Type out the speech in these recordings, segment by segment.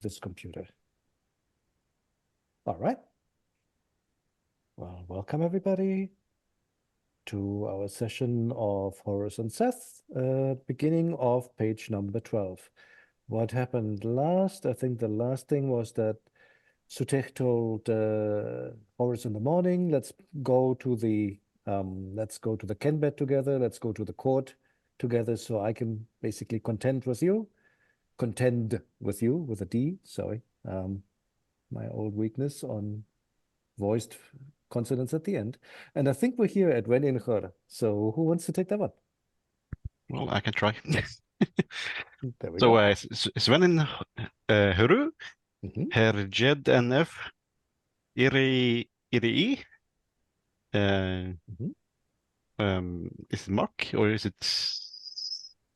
this computer. All right. Well, welcome everybody to our session of Horus and Seth, beginning of page number 12. What happened last? I think the last thing was that Sutech told Horus in the morning, let's go to the Kenbet together, let's go to the court together so I can basically contend with you with a D, sorry. My old weakness on voiced consonants at the end. And I think we're here at Wen in Khor. So who wants to take that one? Well, I can try. There we So go. Svenin Huru, Mhm. Herr Jed NF, Iri Mhm. is it Mark or is it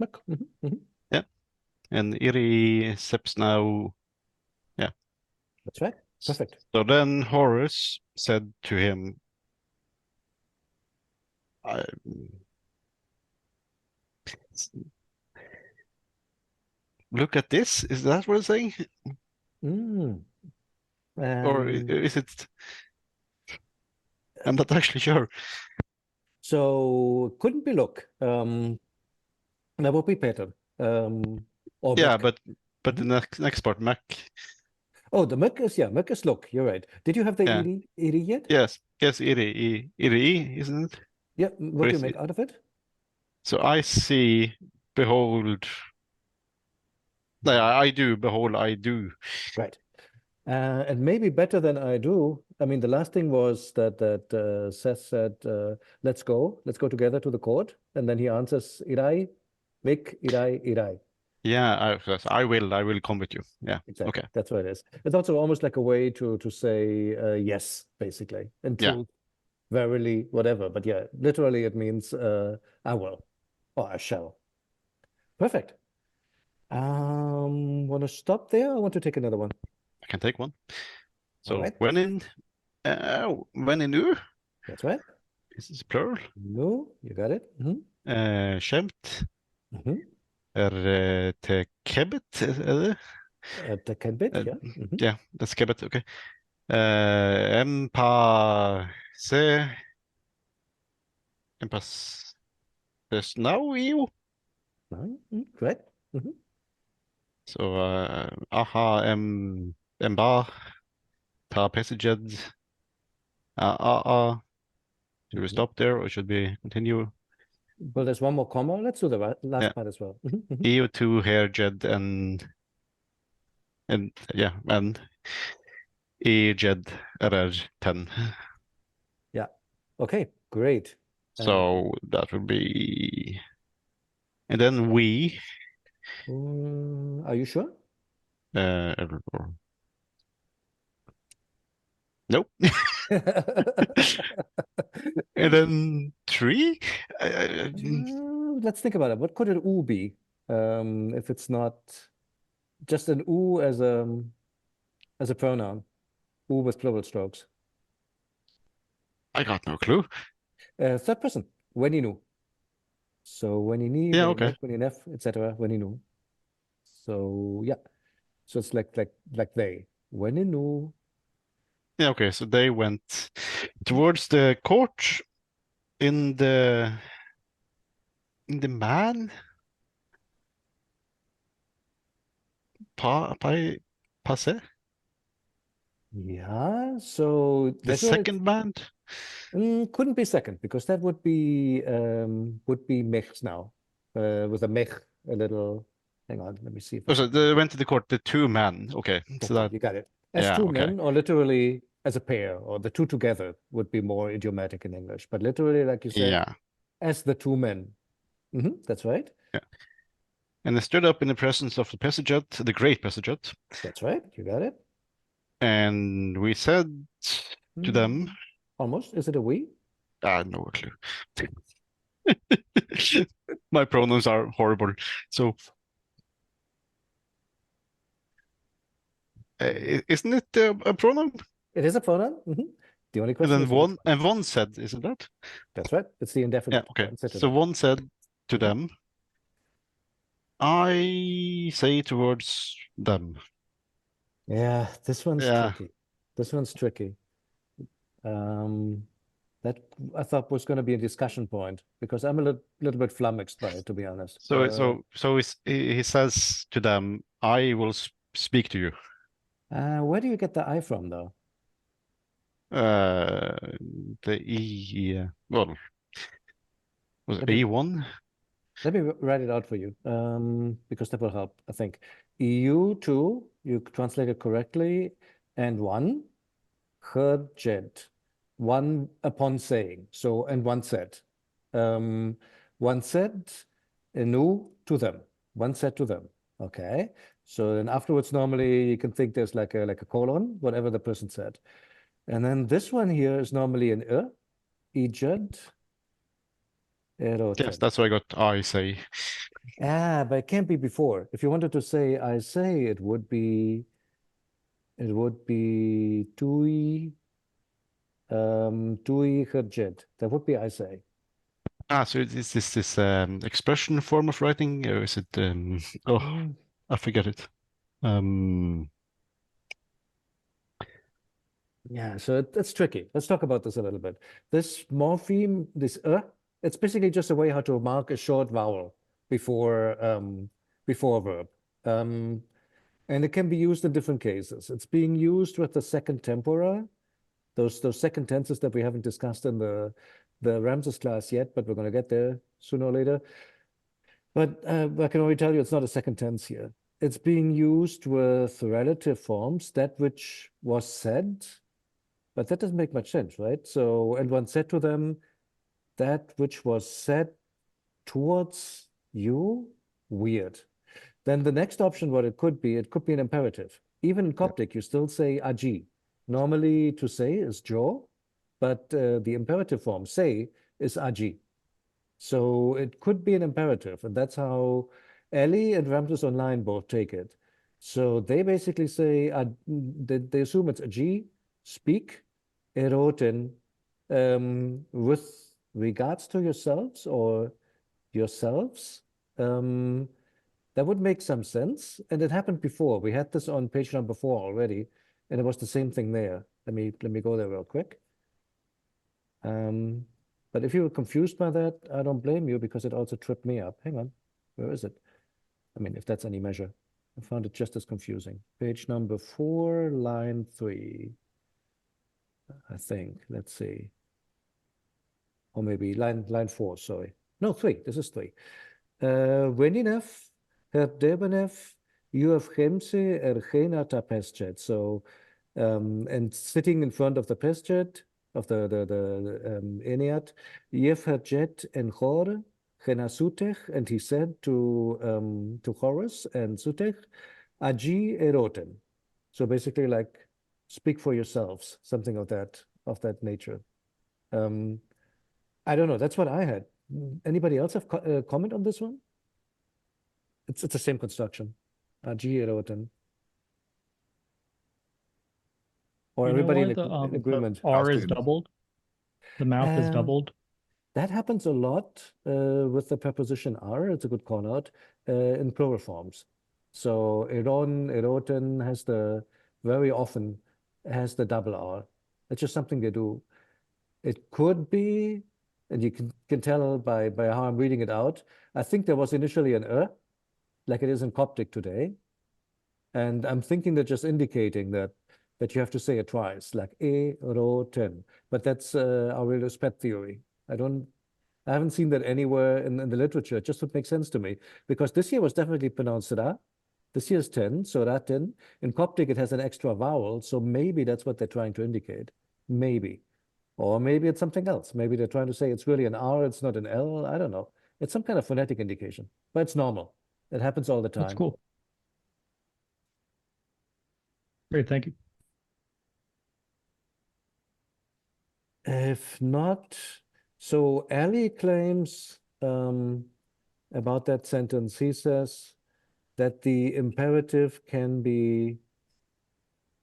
Look. Mhm. Mhm. yeah? And Iri Seps now, yeah. That's right. Perfect. So then Horus said to him, I, look at this. Is that what it's saying? Mm. Or is it? I'm not actually sure. So couldn't be look. That would be pattern. Or Yeah, Mick. but the next part, Mac. Oh, the Mick is look. You're right. Did you have the Yeah. Iri yet? Yes. Iri, isn't it? Yeah. What Or do you is make it? out of it? So I see, behold. No, I do, behold, I do. Right. And maybe better than I do. I mean, the last thing was that Seth said, let's go together to the court." And then he answers, "Irai, Mick, Irai." Yeah, I will come with you. Yeah. Exactly. Okay. That's what it is. It's also almost like a way to say yes, basically, and Yeah. truth, verily, whatever. But yeah, literally, it means I will or I shall. Perfect. Want to stop there? I want to take another one. I can take one. All So right. when in U, That's right. this is plural. No, you got it. Skjemt Mm-hmm. til kebbet, er det? The can bit, Uh, yeah. Mm-hmm. yeah, that's kebbet, okay. Se, empas, there's now EU. Correct. Mm-hmm. So, aha, emba, ta pesijed, should we Mm-hmm. stop there or should we continue? Well, there's one more comma. Let's do the Yeah, last part as well. Mm-hmm. EU2, here, jed, and yeah, and jed, RR10. Yeah. Okay, great. So that would be, and then we, Are you sure? uh, nope. And then three. Let's think about it. What could an "u" be? If it's not just an "u" as a pronoun, "u" with plural strokes. I got no clue. Third person, weninu. So wenini, Yeah, okay. weninef, weninef, etc. Weninu. So yeah. So it's like they. Weninu. Yeah, okay. So they went towards the court in the man passe. Yeah. So The literally, second band. couldn't be second because that would be mech now. With a mech, a little. Hang on, let me see if I Oh, so can. they went to the court. The two men. Okay. So Okay, that. you got it. As Yeah. two Okay. men, or literally as a pair, or the two together would be more idiomatic in English. But literally, like you said, Yeah. as the two men. That's right. Yeah. And they stood up in the presence of the Pesajet, the great Pesajet, That's right. You got it. and we said to them, Almost. Is it a we? no clue. My pronouns are horrible. So, isn't it a pronoun? It is a pronoun. The only And question then is which one. one said, isn't that? That's right. It's the Yeah, indefinite. okay. Answer to So that. one said to Mhm. them, I say towards them. Yeah, this one's Yeah. tricky. This one's tricky. Um, that I thought was going to be a discussion point because I'm a little bit flummoxed by it, to be honest. He says to them, "I will speak to you." Where do you get the I from, though? Uh, the E, well, was it Let me E1? let me write it out for you, because that will help, I think. EU two, you translate it correctly, and one, heard jet, one upon saying. So and one said, um, one said, nu to them. One said to them. Okay. So then afterwards, normally you can think there's like a colon, whatever the person said. And then this one here is normally an ijad, Yes, eroten. that's what I got. I say. But it can't be before. If you wanted to say I say, it would be tui herjet. That would be I say. So is this expression form of writing, or is it? Oh, Mm, I forget it. yeah, so it's tricky. Let's talk about this a little bit. This morpheme, this it's basically just a way how to mark a short vowel before a verb. Um, and it can be used in different cases. It's being used with the second tempora, those second tenses that we haven't discussed in the Ramses class yet, but we're going to get there sooner or later. But I can already tell you it's not a second tense here. It's being used with relative forms, that which was said, but that doesn't make much sense, right? So, and one said to them, that which was said towards you, weird. Then the next option, what it could be an imperative. Even in Yeah. Coptic, you still say aji. Normally to say is jo, but the imperative form, say, is aji. So it could be an imperative, and that's how Ellie and Ramses Online both take it. So they basically say, they assume it's a G, speak, eroten, with regards to yourselves or yourselves. Um, that would make some sense. And it happened before. We had this on page number 4 already, and it was the same thing there. Let me go there real quick. Um, but if you were confused by that, I don't blame you because it also tripped me up. Hang on, where is it? I mean, if that's any measure. I found it just as confusing. Page number 4, line 3, I think. Let's see. Or maybe line 4, sorry. No, 3. This is 3. Weninef, Herdebenef, Uafchemse, Ergenata Pesjet. So, and sitting in front of the Pesjet, of the Ennead, Yefherjet and Chor, Genasutech, and he said to Horus and Sutech, Agi eroten. So basically, like, speak for yourselves, something of that nature. Um, I don't know. That's what I had. Anybody else have comment on this one? It's the same construction. G-Eroten. Or You know everybody why in the agreement. R is Good. doubled? The mouth is Um, doubled. that happens a lot with the preposition are. It's a good call out in plural forms. So eron, eroten has very often has the double R. It's just something they do. It could be, and you can tell by how I'm reading it out. I think there was initially an like it is in Coptic today. And I'm thinking they're just indicating that you have to say it twice, like e ro ten. But that's Aurelius Pet theory. I haven't seen that anywhere in the literature. It just would make sense to me because this year was definitely pronounced ra. This year's 10, so ratin. In Coptic, it has an extra vowel, so maybe that's what they're trying to indicate. Maybe. Or maybe it's something else. Maybe they're trying to say it's really an R, it's not an L. I don't know. It's some kind of phonetic indication, but it's normal. It happens all the That's time. cool. Great, thank you. If not, so Ali claims about that sentence. He says that the imperative can be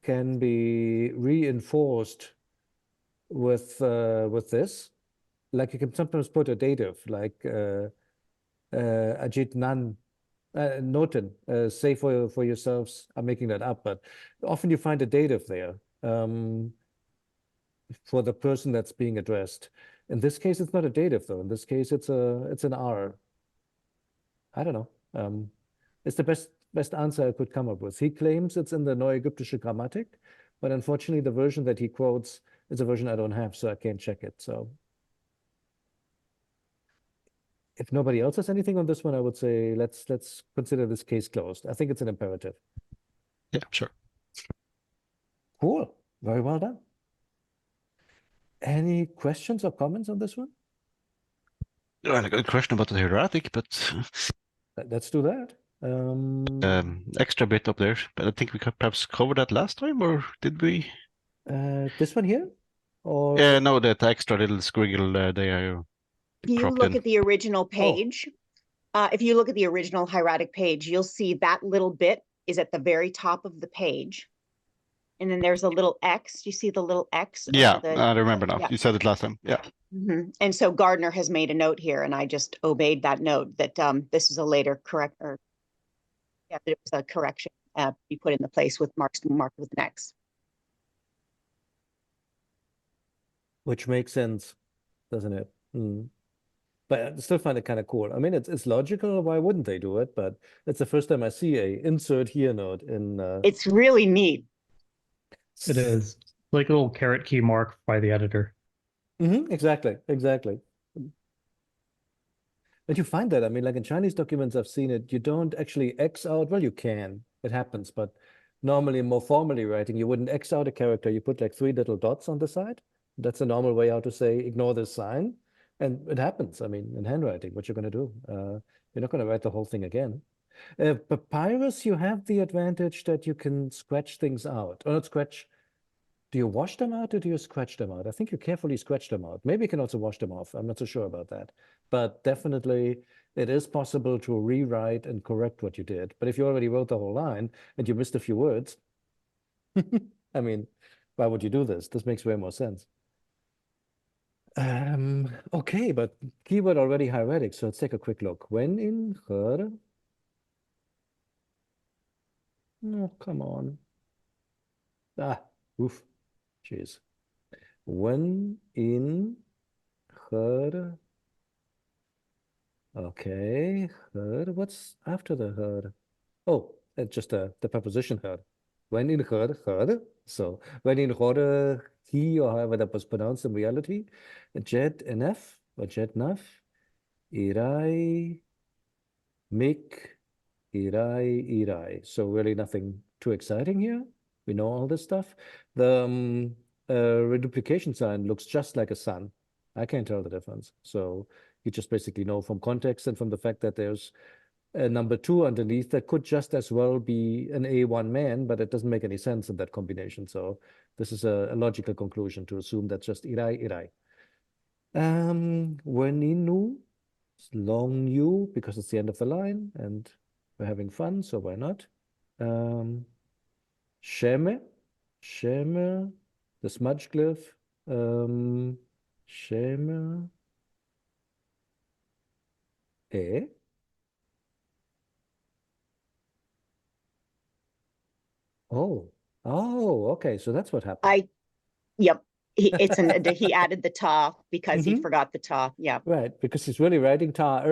reinforced with this. Like you can sometimes put a dative, like ajit nan, Noten, say for yourselves, I'm making that up, but often you find a dative there for the person that's being addressed. In this case, it's not a dative though. In this case, it's an R. I don't know. It's the best answer I could come up with. He claims it's in the Neuägyptische Grammatik, but unfortunately, the version that he quotes is a version I don't have, so I can't check it. So if nobody else has anything on this one, I would say let's consider this case closed. I think it's an imperative. Yeah, sure. Cool. Very well done. Any questions or comments on this one? Well, I got a question about the hieratic, but Let's do that. extra bit up there. But I think we could perhaps cover that last time, or did we? This one here? Or Yeah, no, that extra little squiggle there. You cropped look in. at the original page. If you look at the original hieratic page, you'll see that little bit is at the very top of the page. And then there's a little X. You see the little X? Yeah, over the, I remember now. yeah. You said it last time. Yeah. And so Gardner has made a note here, and I just obeyed that note that this is a later correct, or yeah, it was a correction be put in the place with marked with an X. which makes sense, doesn't it? But I still find it kind of cool. I mean, it's logical. Why wouldn't they do it? But it's the first time I see a insert here note in. It's really neat. It is like a little caret key mark by the editor. Exactly. But you find that, I mean, like in Chinese documents, I've seen it, you don't actually X out, well, you can, it happens, but normally more formally writing, you wouldn't X out a character, you put like 3 little dots on the side. That's a normal way how to say, ignore this sign. And it happens, I mean, in handwriting, what you're going to do. You're not going to write the whole thing again. Papyrus, you have the advantage that you can scratch things out, or not scratch. Do you wash them out or do you scratch them out? I think you carefully scratch them out. Maybe you can also wash them off. I'm not so sure about that. But definitely it is possible to rewrite and correct what you did. But if you already wrote the whole line and you missed a few words, I mean, why would you do this? This makes way more sense. Okay, but keyword already hieratic, so let's take a quick look. When in her. Oh, come on. Oof. Jeez. When in her. Okay, her. What's after the her? Oh, it's just the preposition her. When in her. So when in her, he, or however that was pronounced in reality, jet nf or jet naf, irai, mik, irai. So really nothing too exciting here. We know all this stuff. The reduplication sign looks just like a sun. I can't tell the difference. So you just basically know from context and from the fact that there's a number 2 underneath that could just as well be an A1 man, but it doesn't make any sense in that combination. So this is a logical conclusion to assume that's just irai. Weninu, long U because it's the end of the line and we're having fun, so why not? Sheme, the smudge glyph. Sheme. Oh, okay. So that's what happened. Yep. He added the ta because he forgot the ta. Yeah. Right, because he's really writing ta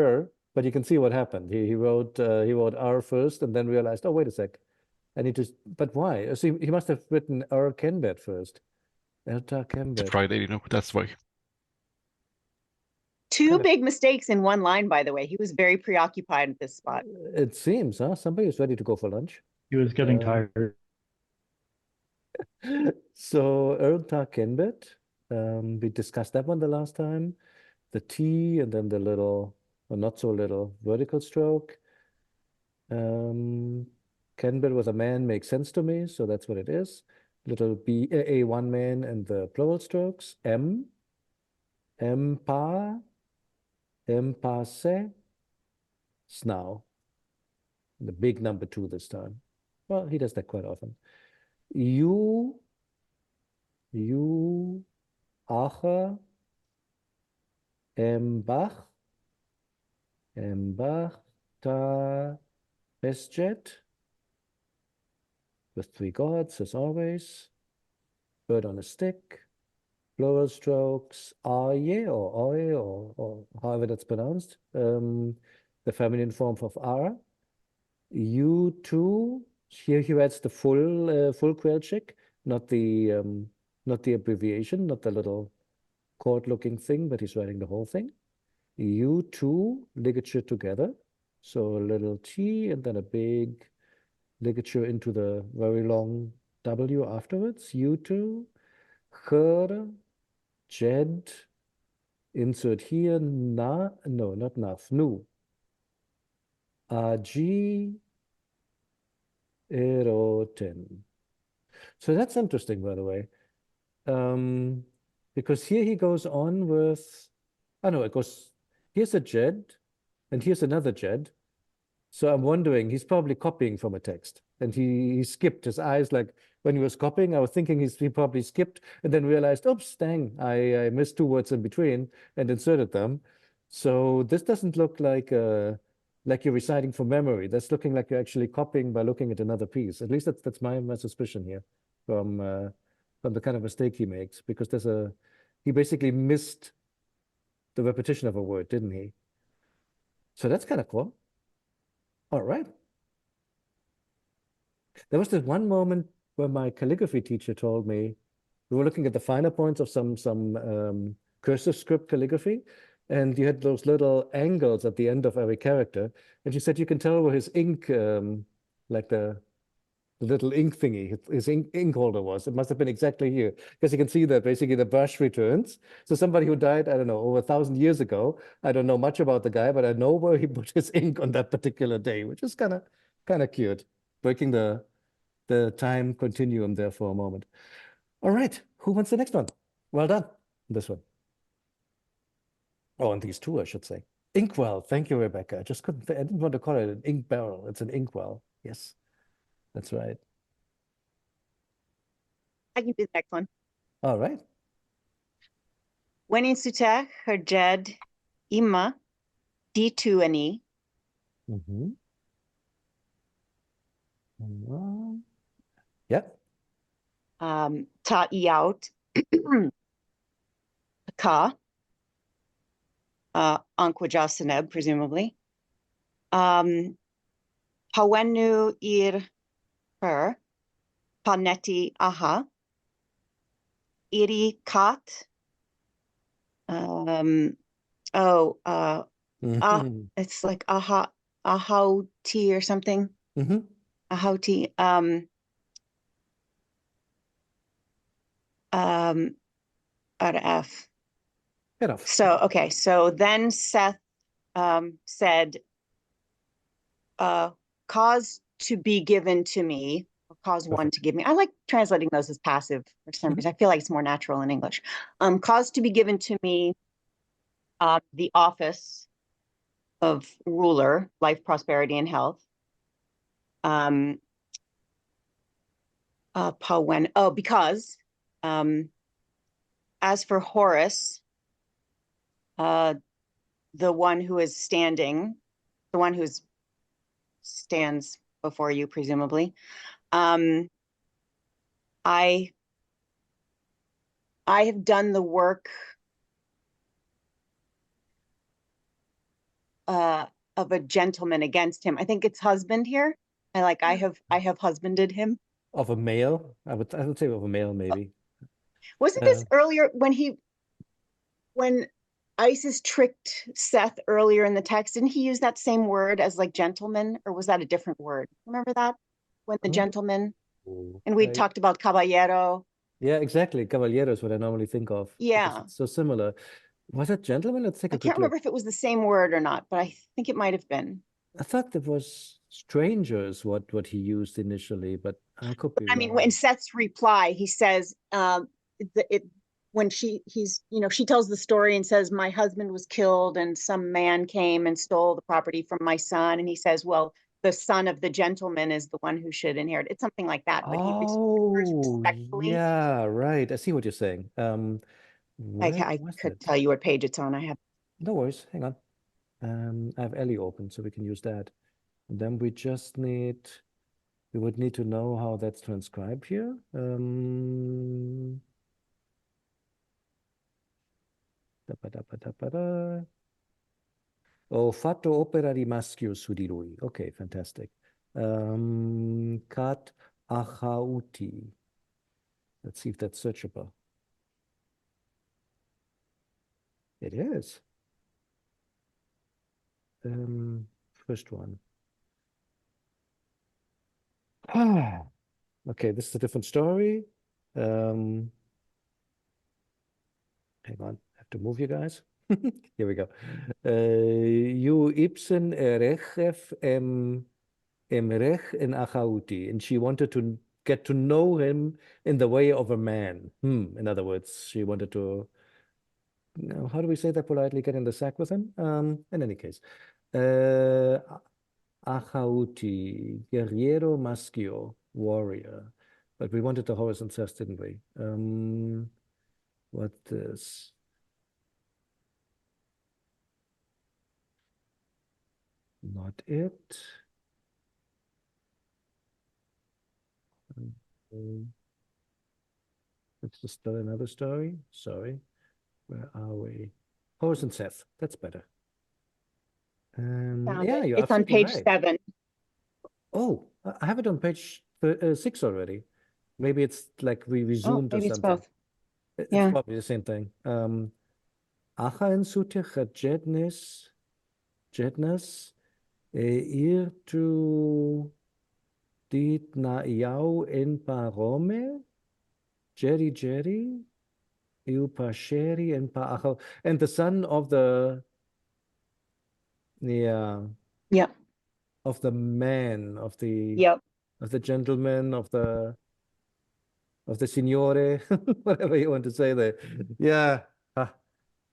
but you can see what happened. He wrote R first and then realized, oh, wait a sec. I need to, but why? So he must have written Kenbet first. Erta Kenbet. It's Friday, that's why. Two big mistakes in one line, by the way. He was very preoccupied at this spot. It seems, huh? Somebody was ready to go for lunch. He was getting tired. So Erta Kenbet, we discussed that one the last time. The T and then the little, or not so little, vertical stroke. Kenbet was a man makes sense to me, so that's what it is. Little B, A1 man and the plural strokes. Pa, se, snow. The big number 2 this time. Well, he does that quite often. You, acher, Embach, ta, Bestjet with 3 gods, as always. Bird on a stick. Plural strokes, Arye or Oye or however that's pronounced. The feminine form of Ara. U2, here he writes the full Quelchik, not the abbreviation, not the little chord-looking thing, but he's writing the whole thing. U2 ligature together, so a little T and then a big ligature into the very long W afterwards. U2, Her, Jed, insert here, Na, no, not Naf, Nu. G, Eroten. So that's interesting, by the way. Because here he goes on with, oh no, it goes, here's a Jed, and here's another Jed. So I'm wondering, he's probably copying from a text. And he skipped his eyes, like when he was copying, I was thinking he probably skipped and then realized, oops, dang, I missed 2 words in between and inserted them. So this doesn't look like you're reciting from memory. That's looking like you're actually copying by looking at another piece. At least that's my suspicion here from the kind of mistake he makes, because he basically missed the repetition of a word, didn't he? So that's kind of cool. All right. There was this one moment where my calligraphy teacher told me, we were looking at the finer points of some cursive script calligraphy, and you had those little angles at the end of every character. And she said you can tell where his ink, like the little ink thingy, his ink holder was. It must have been exactly here, because you can see that basically the brush returns. So somebody who died, I don't know, over 1,000 years ago, I don't know much about the guy, but I know where he put his ink on that particular day, which is kind of cute, breaking the time continuum there for a moment. All right, who wants the next one? Well done, this one. Oh, and these 2, I should say. Inkwell, thank you, Rebecca. I just couldn't, I didn't want to call it an ink barrel. It's an inkwell. Yes, that's right. I can do the next one. All right. When in Sutech, her Jed, Ima, D2 and E. Mm-hmm. Yep. Ta Iout, Ka, Ankwajasaneb, presumably. Hawenu Ir Her, Paneti Aha, Iri Kat. It's like Ahauti or something. Mm-hmm. Ahauti. Out of F. Fair enough. So, okay. So then Seth said, cause to be given to me, or cause one Perfect. to give me. I like translating those as passive for some reason. I feel like it's more natural in English. Cause to be given to me the office of ruler, life, prosperity, and health. Because as for Horus, the one who is standing, the one who stands before you, presumably, I have done the work of a gentleman against him. I think it's husband here. I have husbanded him. Of a male, I would say of a male, maybe. Wasn't this earlier when Isis tricked Seth earlier in the text? Didn't he use that same word as like gentleman, or was that a different word? Remember that when the gentleman, and we talked about caballero. Yeah, exactly. Caballero is what I normally think of. Yeah, It's so similar. Was it gentleman? Let's take a I quick can't remember look. if it was the same word or not, but I think it might have been. I thought it was strangers what he used initially, but I could be I mean, wrong. in Seth's reply, he says, when she tells the story and says, my husband was killed and some man came and stole the property from my son. And he says, well, the son of the gentleman is the one who should inherit. It's something like that, but he refers respectfully. Yeah, right. I see what you're saying. Where I was could it? tell you what page it's on. I have. No worries. Hang on. I have Ellie open, so we can use that. And then we just need, we would need to know how that's transcribed here. Da-ba-da-ba-da-ba-da. Ho fatto opera di maschio su di lui. Okay, fantastic. Kat achauti. Let's see if that's searchable. It is. First one. Okay, this is a different story. Hang on, I have to move you guys. Here we go. You ibsen erechef emrech in achauti, and she wanted to get to know him in the way of a man. In other words, she wanted to, how do we say that politely, get in the sack with him? In any case, achauti, guerriero maschio, warrior. But we wanted the Horus and Seth, didn't we? What this? Not it. It's just still another story. Sorry. Where are we? Horus and Seth. That's better. Found Yeah, it. you're It's on absolutely page right. 7. Oh, I have it on page 6 already. Maybe it's like we Oh, resumed or maybe it's something. both. It's Yeah. probably the same thing. Achaen sutich jednas irtu dit na iau in parome Jerry iu pasheri in pa achau. And the son of the Yep. of the man of the Yep. gentleman of the signore, whatever you want to say there. Yeah,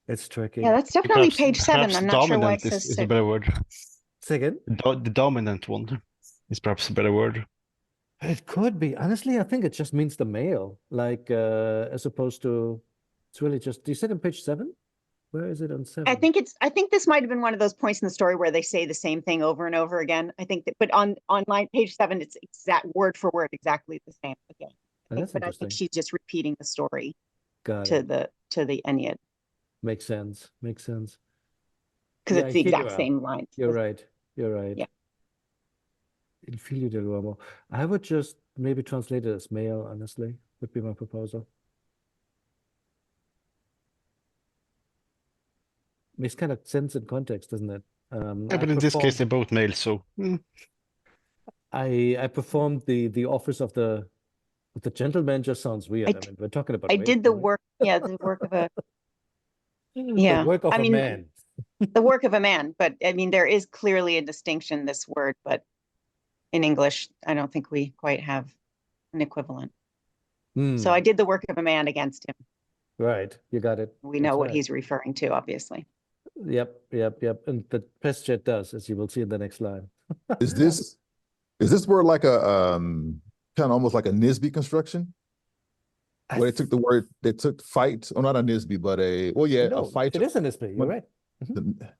it's tricky. Yeah, that's definitely page 7. Perhaps I'm not sure why it dominant says is a 6. better word. Say again? The dominant one is perhaps a better word. It could be. Honestly, I think it just means the male, like as opposed to, it's really just, do you say it on page 7? Where is it on 7? I think this might have been one of those points in the story where they say the same thing over and over again. I think that, but on line page 7, it's exact word for word exactly the same again. Oh, that's But I interesting. think she's just repeating the story Got to it. the Ennead Makes sense. Makes sense. because Yeah, it's the here you exact are. same line. You're right. You're right. Yeah. Il figlio dell'uomo. I would just maybe translate it as male, honestly, would be my proposal. Makes kind of sense in context, doesn't it? Yeah, but in this case, they're both males, so I performed the office of the gentleman. Just sounds weird. I mean, we're talking about I rape, did the really. work. Yeah, the work of a The work of I a mean, man. the work of a man. But I mean, there is clearly a distinction, this word, but in English, I don't think we quite have an equivalent. So I did the work of a man against him. Right, you got it. We That's know what right. he's referring to, obviously. Yep. And the press jet does, as you will see in the next line. Is this word like a kind of almost like a Nisby construction? Where they took the word, they took fight, or not a Nisby, but a No, fight. it is an Nisby. You're right. The-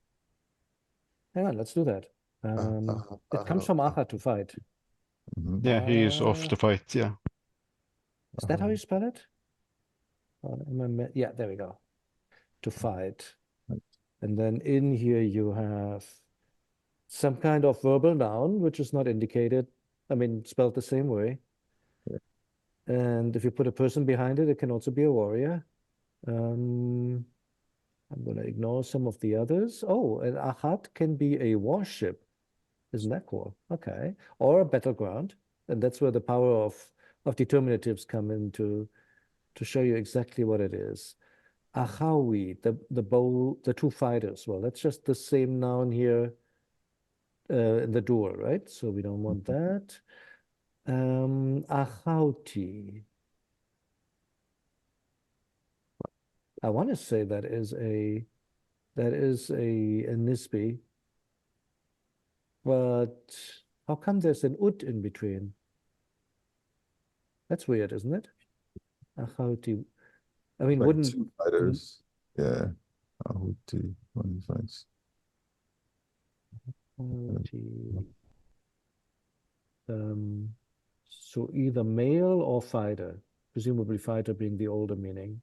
Hang on, let's do that. It comes from Acha, to fight. yeah, he is off to fight. Yeah. Is that how you spell it? Yeah, there we go. To fight. And then in here you have some kind of verbal noun, which is not indicated. I mean, spelled the same way. And if you put a person behind it, it can also be a warrior. I'm going to ignore some of the others. Oh, an achat can be a warship. Isn't that cool? Okay. Or a battleground. And that's where the power of determinatives come in to show you exactly what it is. Achawi, the two fighters. Well, that's just the same noun here in the duel, right? So we don't want that. Achauti. I want to say that is a Nisbi. But how come there's an ut in between? That's weird, isn't it? Achauti. I mean, like wouldn't two fighters. Yeah. Ahuti, one fights. Achauti. So either male or fighter, presumably fighter being the older meaning.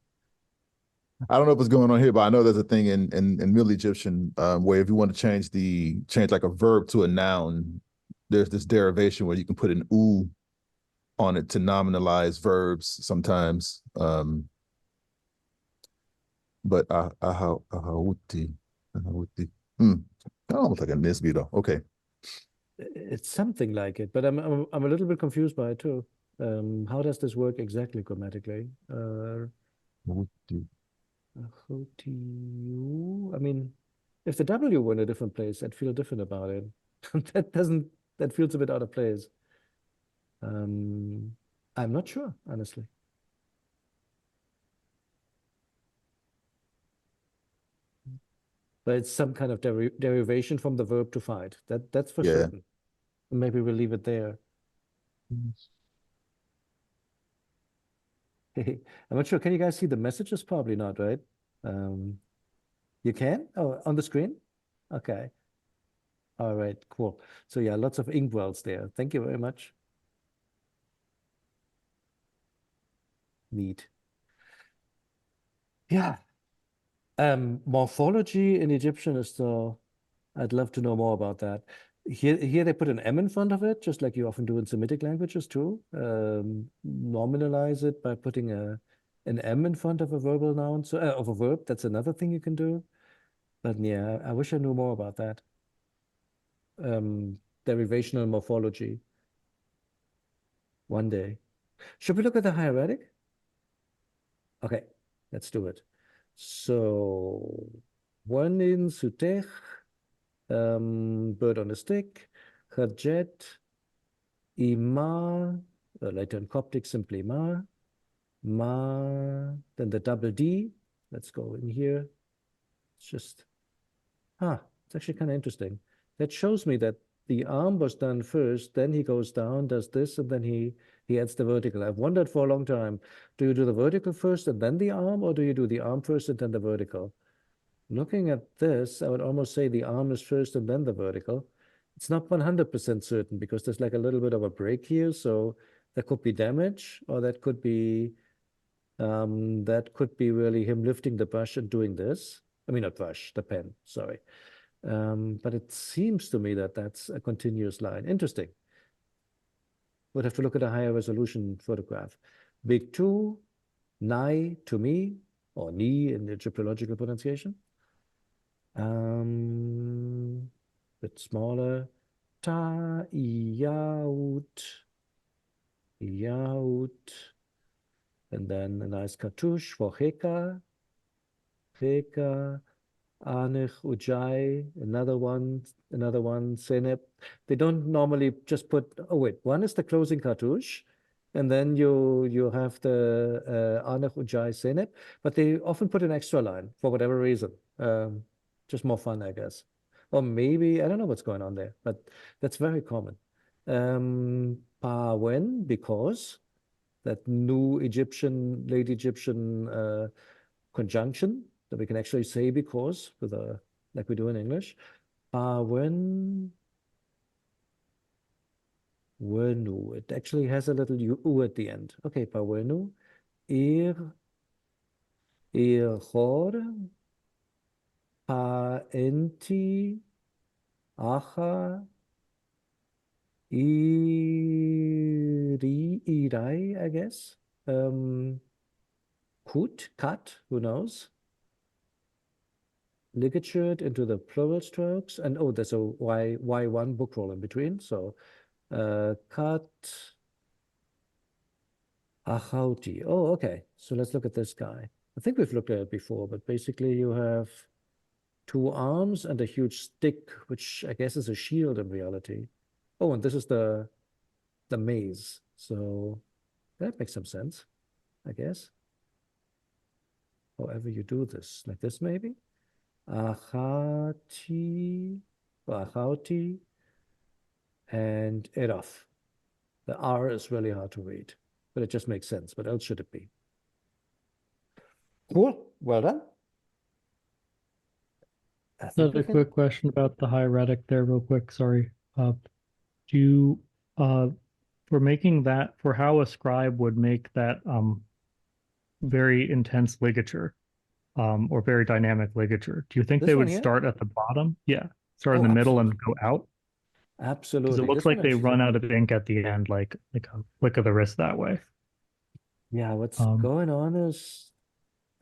I don't know what's going on here, but I know there's a thing in Middle Egyptian where if you want to change like a verb to a noun, there's this derivation where you can put an "u" on it to nominalize verbs sometimes. But ahauti, almost like a nisbi though. Okay. It's something like it, but I'm a little bit confused by it too. How does this work exactly grammatically? Ahauti. I mean, if the W were in a different place, I'd feel different about it. That feels a bit out of place. I'm not sure, honestly. But it's some kind of derivation from the verb to fight. That's for Yeah. certain. Maybe we'll leave it there. I'm not sure. Can you guys see the messages? Probably not, right? You can? Oh, on the screen? Okay. All right, cool. So yeah, lots of inkwells there. Thank you very much. Neat. Yeah. Morphology in Egyptian is still, I'd love to know more about that. Here they put an M in front of it, just like you often do in Semitic languages too. Nominalize it by putting an M in front of a verbal noun, so of a verb. That's another thing you can do. But yeah, I wish I knew more about that. Derivational morphology. One day. Should we look at the hieratic? Okay, let's do it. So, one in Sutech, bird on a stick, Khajet, Ima, later in Coptic, simply Ma, then the double D. Let's go in here. It's just, it's actually kind of interesting. That shows me that the arm was done first, then he goes down, does this, and then he adds the vertical. I've wondered for a long time, do you do the vertical first and then the arm, or do you do the arm first and then the vertical? Looking at this, I would almost say the arm is first and then the vertical. It's not 100% certain because there's like a little bit of a break here, so there could be damage, or that could be really him lifting the brush and doing this. I mean, not brush, the pen, sorry. But it seems to me that that's a continuous line. Interesting. Would have to look at a higher resolution photograph. Big 2, Nai to me, or Ni in the Egyptological pronunciation. Bit smaller. Ta, Yaut, and then a nice cartouche for Heka, Anich, Ujai, another one, Senep. They don't normally just put, oh wait, one is the closing cartouche, and then you have the Anich, Ujai, Senep, but they often put an extra line for whatever reason. Just more fun, I guess. Or maybe, I don't know what's going on there, but that's very common. Pawen, because that new Egyptian, late Egyptian conjunction that we can actually say because with a, like we do in English. When Wenu, it actually has a little u at the end. Okay, Pawenu, Chor, Enti, Acha, Irai, I guess. Cut, who knows? Ligatured into the plural strokes, and oh, there's a Y1 book roll in between. So cut Achauti. Oh, okay. So let's look at this guy. I think we've looked at it before, but basically you have two arms and a huge stick, which I guess is a shield in reality. Oh, and this is the maze. So that makes some sense, I guess. However you do this, like this maybe. Achati, Achauti, and Eraf. The R is really hard to read, but it just makes sense. What else should it be? Cool. Well done. I think Just a quick question about the hieratic there, real quick. Sorry. Do For making that, for how a scribe would make that very intense ligature, or very dynamic ligature, do you think This they one would here? start at the bottom? Yeah, start in Oh, the middle and absolutely. go out? Because it Absolutely. looks This one like they is, run out of ink at the end, like a flick of the wrist that way. yeah, what's Um, going on is,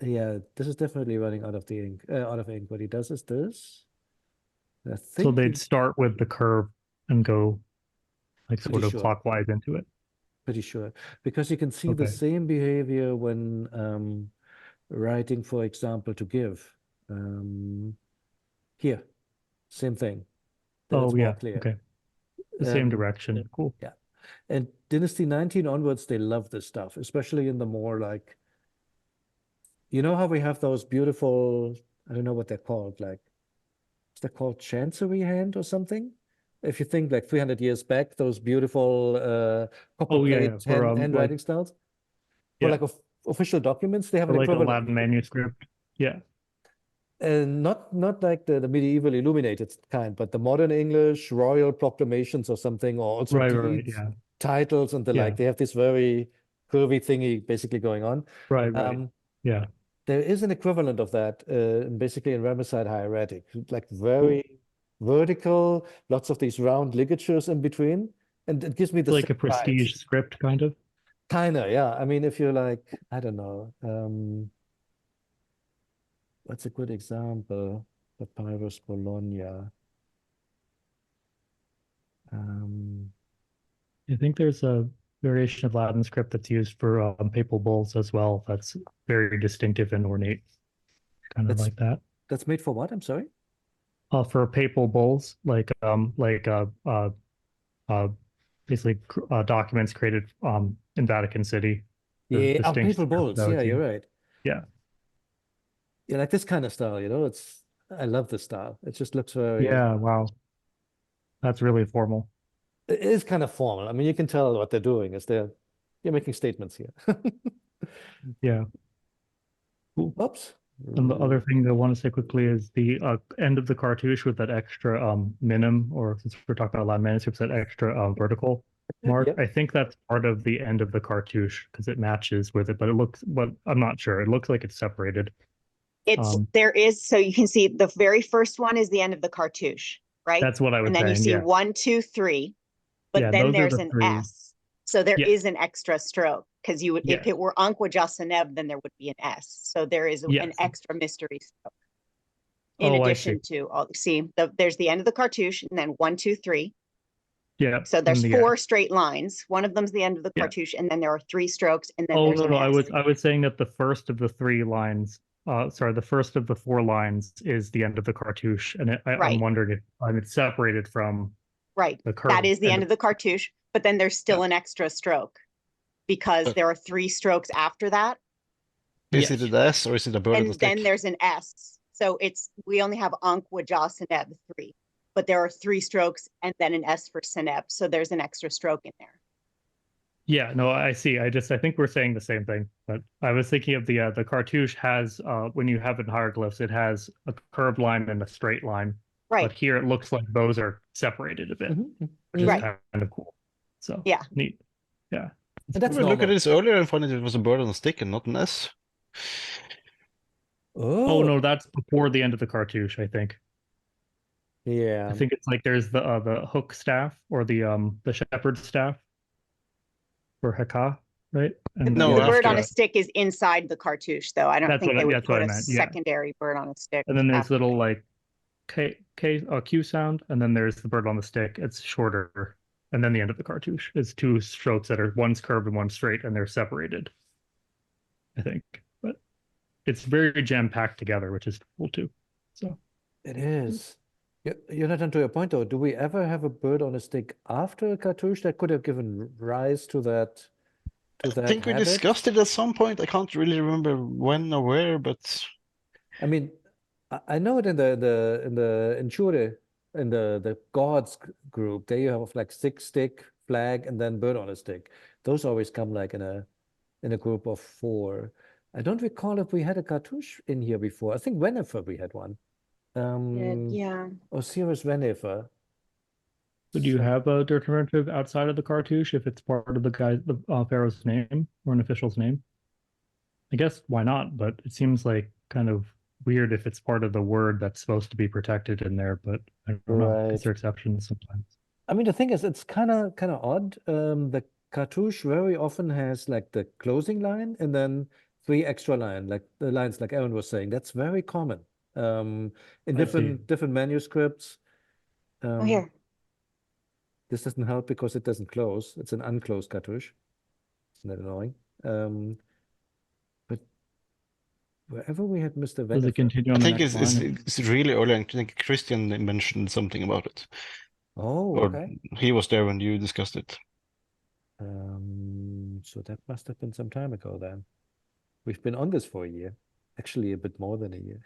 yeah, this is definitely running out of the ink, out of ink. What he does is this. I so think they'd start with the curve and go like pretty sort of sure, clockwise into it. pretty sure, because you can see the Okay. same behavior when writing, for example, to give. Here, same thing. Then it's Oh more yeah. clear. Okay. The same Um, direction. Cool. yeah. And Dynasty 19 onwards, they love this stuff, especially in the more like, you know how we have those beautiful, I don't know what they're called, like, is that called chancery hand or something? If you think like 300 years back, those beautiful copper Oh yeah, plate yeah. For like handwriting styles, for yeah, like official documents, they have for an like a equivalent. Latin manuscript. Yeah. And not like the medieval illuminated kind, but the modern English royal proclamations or something, or also Right. deeds, Yeah. titles, and the Yeah. like. They have this very curvy thingy basically going on. Right. Yeah. There is an equivalent of that basically in Ramesside hieratic, like very vertical, lots of these round ligatures in between, and it gives me the Like a same vibes. prestige script kind of. Kinda, yeah. I mean, if you're like, I don't know, what's a good example? Papyrus Bologna. Um, I think there's a variation of Latin script that's used for papal bulls as well. That's very distinctive and ornate, kind of that's like that. that's made for what? I'm sorry. For papal bulls, uh, basically documents created in Vatican City. The Yeah, distinct papal script bulls. that Yeah, was you're used. right. Yeah. Yeah, like this kind of style, I love this style. It just looks very, Yeah. Wow. That's really formal. it is kind of formal. I mean, you can tell what they're doing is you're making statements here. Yeah. Cool. Oops. And the other thing I want to say quickly is the end of the cartouche with that extra minim, or since we're talking about Latin manuscripts, that extra vertical mark. Yep. I think that's part of the end of the cartouche because it matches with it, but I'm not sure. It looks like it's separated. So you can see the very first one is the end of the cartouche, right? That's what I was And then you saying. see Yeah. 1, 2, 3, but Yeah, then those are there's the an three. S. So there Yeah. is an extra stroke because if Yeah. it were Anqua Jasaneb, then there would be an S. So there is an Yes. extra mystery stroke. In Oh, I addition to there's the end of the cartouche, and then 1, 2, 3. Yeah. So there's and 4 straight lines. One of them's the end of the Yeah. cartouche, and then there are 3 strokes, and then Oh there's no, an no. S. I was saying that the first of the 3 lines, the first of the 4 lines is the end of the cartouche, and I'm Right. wondering if it's separated from Right. the curve. That is the end of the cartouche, but then there's still Yeah. an extra stroke because But- there are 3 strokes after that, Is Yes. it an S or is it a bird on a and stick? then there's an S. So we only have Anqua Ja Seneb 3, but there are 3 strokes and then an S for Seneb. So there's an extra stroke in there. Yeah, no, I see. I think we're saying the same thing, but I was thinking of the cartouche has when you have it in hieroglyphs, it has a curved line and a straight line. Right. But here it looks like those are separated a bit, which is Right. kind of cool. So Yeah. neat. Yeah. And that's I look at normal. this earlier and find it was a bird on a stick and not an S. Oh no, that's before the end of the cartouche, I think. Yeah. I think it's like there's the hook staff or the shepherd's staff for Heka, right? And No, the bird on after. a stick is inside the cartouche, though. I don't think they would that's what put I a meant. Yeah. secondary bird on a stick. And then there's after. little like Q sound, and then there's the bird on the stick. It's shorter, and then the end of the cartouche is 2 strokes that are one's curved and one's straight, and they're separated. I think, but it's very jam packed together, which is cool too. So It is. You're not onto your point though. Do we ever have a bird on a stick after a cartouche that could have given rise to that I think we habit? discussed it at some point. I can't really remember when or where, but I mean, I know it in the Inchure, in the gods group. There you have like stick, flag, and then bird on a stick. Those always come like in a group of 4. I don't recall if we had a cartouche in here before. I think whenever we had one. Yeah. Osiris Whenever. Would you have a determinative outside of the cartouche if it's part of the pharaoh's name or an official's name? I guess why not? But it seems like kind of weird if it's part of the word that's supposed to be protected in there. But I don't know, Right. because there are exceptions sometimes. I mean, the thing is, it's kind of odd. The cartouche very often has like the closing line and then 3 extra lines, like Aaron was saying. That's very common in I see. different manuscripts. Oh, here. This doesn't help because it doesn't close. It's an unclosed cartouche. Isn't that annoying? But wherever we had Mr. Does it Venefit. continue I on the think next line? it's really early. I think Christian mentioned something about it. Oh, Or okay. he was there when you discussed it. So that must have been some time ago then. We've been on this for a year. Actually, a bit more than a year.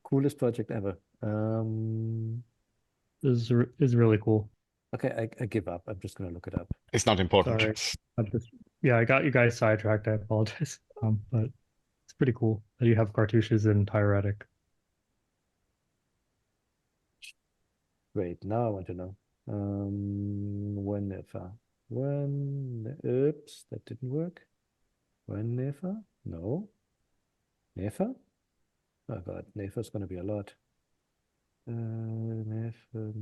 Coolest project ever. This is really cool. Okay, I give up. I'm just gonna look it up. It's not important. Sorry. Yeah, I got you guys sidetracked. I apologize. But it's pretty cool that you have cartouches in Hieratic. Wait, now I want to know. Oops, that didn't work. Whenever? No. Never? Oh God, never's gonna be a lot. Never.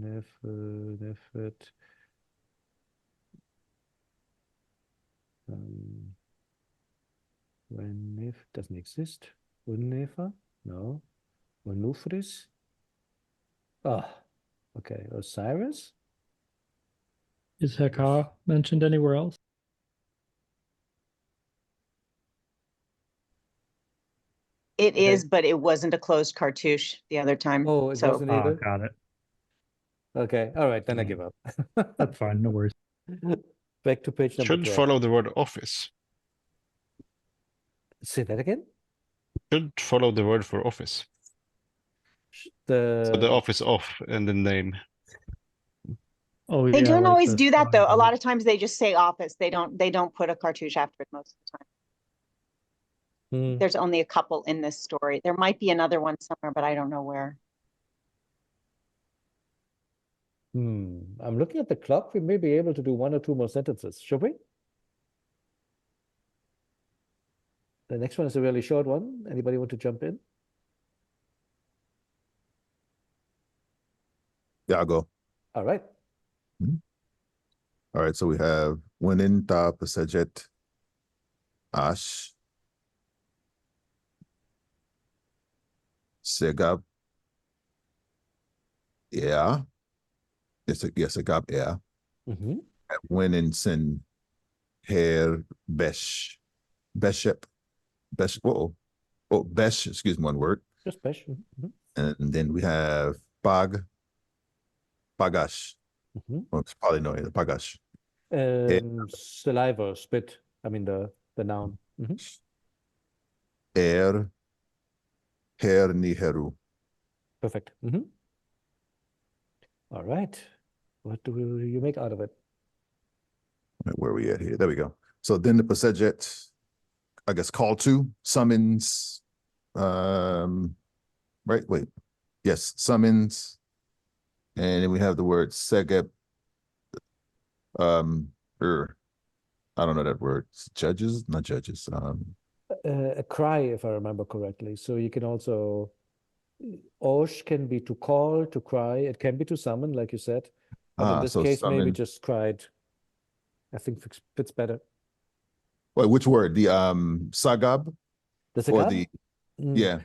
When doesn't exist. Unnefer? No. Onufris? Ah, okay. Osiris? Is Heka mentioned anywhere else? It Okay. is, but it wasn't a closed cartouche the other time. Oh, it So wasn't either? Got it. Okay, all right, then I Yeah. give up. That's fine. No worries. Back to page number Should 12. follow the word office. Say that again? Should follow the word for office. So the office off and the name. Oh, they yeah, don't like always the do that though. A scribe lot of times they just say office. They don't put a cartouche after it most of the time. Hmm. There's only a couple in this story. There might be another one somewhere, but I don't know where. I'm looking at the clock. We may be able to do 1 or 2 more sentences. Should we? The next one is a really short one. Anybody want to jump in? Yeah, I'll go. All right. All right, so we have Winin Ta Pasajet Ash Segab. Yeah. Yes, Segab, yeah. Mm-hmm. Winin Sin Hair Besh. Beshep. Besh. Oh, Besh, excuse me, one word. Just special. Mm-hmm. And then we have Pagash. Mm-hmm. Well, it's probably no, Pagash. Saliva, spit. I mean the noun. Mm-hmm. Hair Ni Heru. Perfect. Mm-hmm. All right. What do you make out of it? Where are we at here? There we go. So then the Pasajet, I guess, call to, summons, right? Wait. Yes, summons. And then we have the word Segeb. I don't know that word. Judges, not judges. A cry, if I remember correctly. So you can also, Osh can be to call, to cry. It can be to summon, like you said. But in this so case, maybe summon. just cried. I think fits better. Wait, which word? The Sagab? The Or sagab? the, yeah.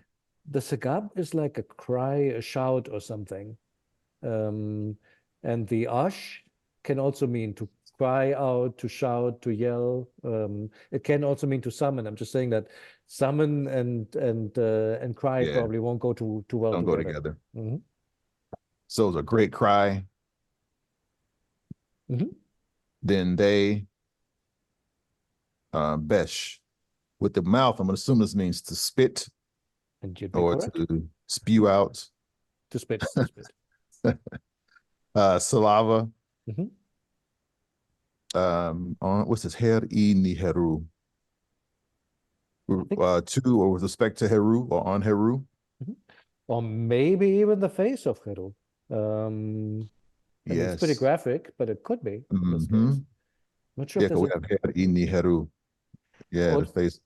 The sagab is like a cry, a shout or something. And the Osh can also mean to cry out, to shout, to yell. It can also mean to summon. I'm just saying that summon and cry Yeah. probably won't go too well Don't together. go together. Mm-hmm. So it's a great cry. Mm-hmm. Then they Besh. With the mouth, I'm gonna assume this means to spit And you'd be or correct. to spew out. To spit. To spit. Saliva. Mm-hmm. On what's this? Her Ni Heru. To or with respect to Heru or on Heru. Mm-hmm. Or maybe even the face of Heru. I mean, it's pretty Yes. graphic, but it could be in this Mhm. case. Not sure Yeah, if because there's we have Ini Heru. Yeah, Or- the face.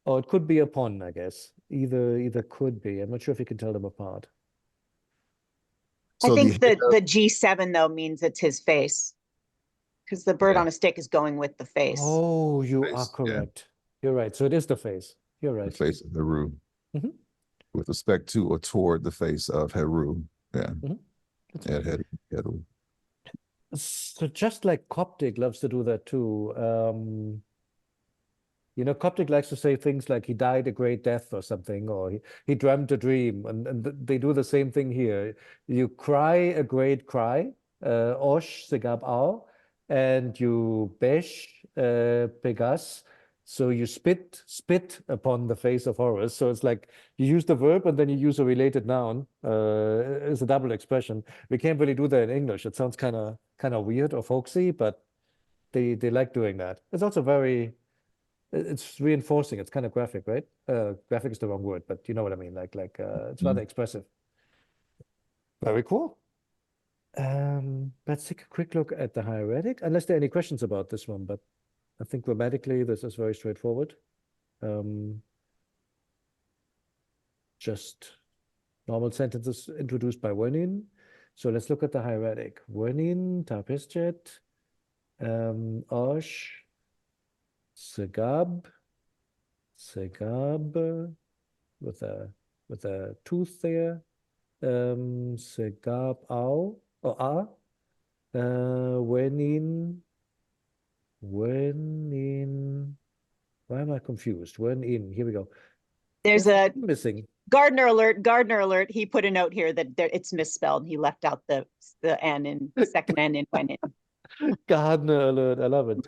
Oh, it could be a pun, I guess. Either could be. I'm not sure if you can tell them apart. I So think the the G7 though means it's his face. Because the bird Yeah. on a stick is going with the face. Oh, you are Face, yeah. correct. You're right. So it is the face. You're the right. face of Heru. Mhm. With respect to or toward the face of Heru. Yeah. That's Yeah, right. Heru. So just like Coptic loves to do that too. You know, Coptic likes to say things like he died a great death or something, or he dreamt a dream, and they do the same thing here. You cry a great cry, osh segab ao, and you besh pegas. So you spit upon the face of Horus. So it's like you use the verb and then you use a related noun. It's a double expression. We can't really do that in English. It sounds kind of weird or folksy, but they like doing that. It's also very it's reinforcing. It's kind of graphic, right? Graphic is the wrong word, but you know what I mean. Like it's rather expressive. Very cool. Let's take a quick look at the hieratic, unless there are any questions about this one, but I think grammatically this is very straightforward. Just normal sentences introduced by Wernin. So let's look at the hieratic. Wernin, Tarpisjet, Osh, Segab, with a tooth there. Segab au or a. Wenin. Why am I confused? When in. Here we go. There's a missing. Gardner alert. He put a note here that it's misspelled. He left out the N in the second N in when in. Gardner alert. I love it.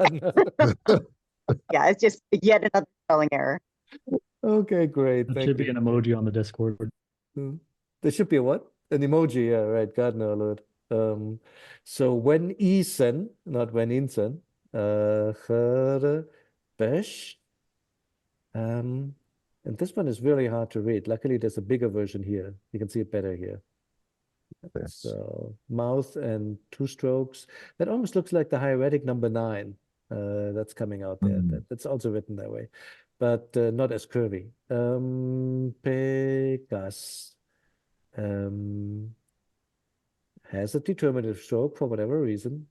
Yeah, it's just yet another spelling error. Okay, great. That Thank should be you. an emoji on the Discord. There should be a what? An emoji, yeah, right. Gardner alert. So when isen, not when insen, besh. And this one is really hard to read. Luckily, there's a bigger version here. You can see it better here. Yes. So mouth and two strokes. That almost looks like the hieratic number 9. That's coming out there. That's also written that way, but not as curvy. Pegas has a determinative stroke for whatever reason.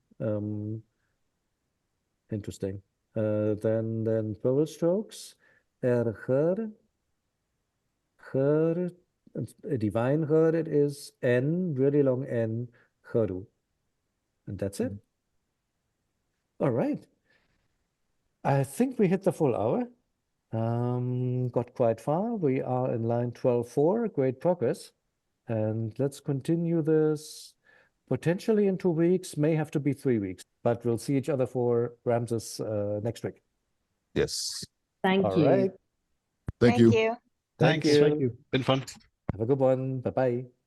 Interesting. Then vowel strokes. Her, a divine her it is, N, really long N, Heru. And that's it. All right. I think we hit the full hour. Got quite far. We are in line 12.4, great progress. And let's continue this potentially in 2 weeks, may have to be 3 weeks, but we'll see each other for Ramses next week. Yes. Thank All you. right. Thank you. you. Thank Thanks. you. Thank you. Been fun. Have a good one. Bye-bye.